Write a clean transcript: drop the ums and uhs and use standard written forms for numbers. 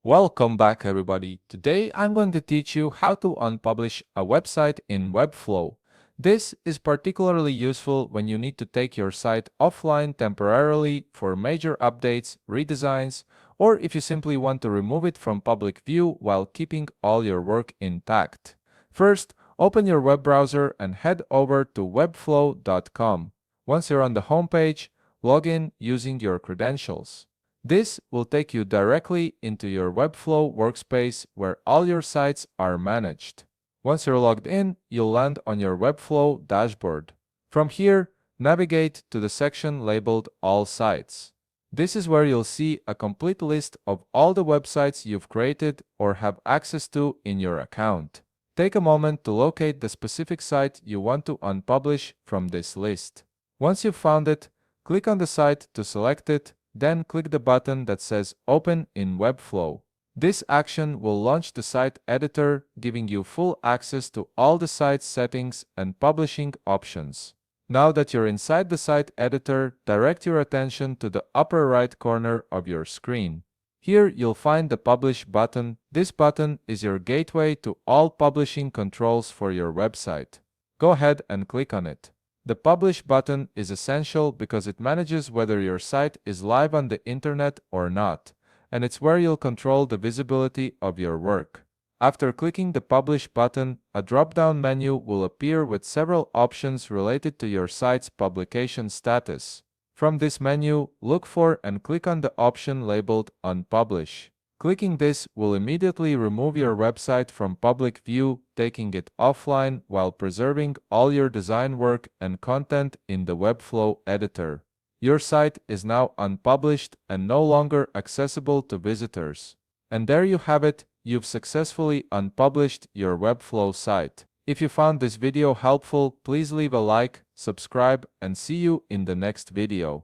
Welcome back, everybody. Today I'm going to teach you how to unpublish a website in Webflow. This is particularly useful when you need to take your site offline temporarily for major updates, redesigns, or if you simply want to remove it from public view while keeping all your work intact. First, open your web browser and head over to webflow.com. Once you're on the homepage, log in using your credentials. This will take you directly into your Webflow workspace where all your sites are managed. Once you're logged in, you'll land on your Webflow dashboard. From here, navigate to the section labeled All Sites. This is where you'll see a complete list of all the websites you've created or have access to in your account. Take a moment to locate the specific site you want to unpublish from this list. Once you've found it, click on the site to select it, then click the button that says Open in Webflow. This action will launch the site editor, giving you full access to all the site's settings and publishing options. Now that you're inside the site editor, direct your attention to the upper right corner of your screen. Here you'll find the Publish button. This button is your gateway to all publishing controls for your website. Go ahead and click on it. The Publish button is essential because it manages whether your site is live on the internet or not, and it's where you'll control the visibility of your work. After clicking the Publish button, a drop-down menu will appear with several options related to your site's publication status. From this menu, look for and click on the option labeled Unpublish. Clicking this will immediately remove your website from public view, taking it offline while preserving all your design work and content in the Webflow editor. Your site is now unpublished and no longer accessible to visitors. And there you have it, you've successfully unpublished your Webflow site. If you found this video helpful, please leave a like, subscribe, and see you in the next video.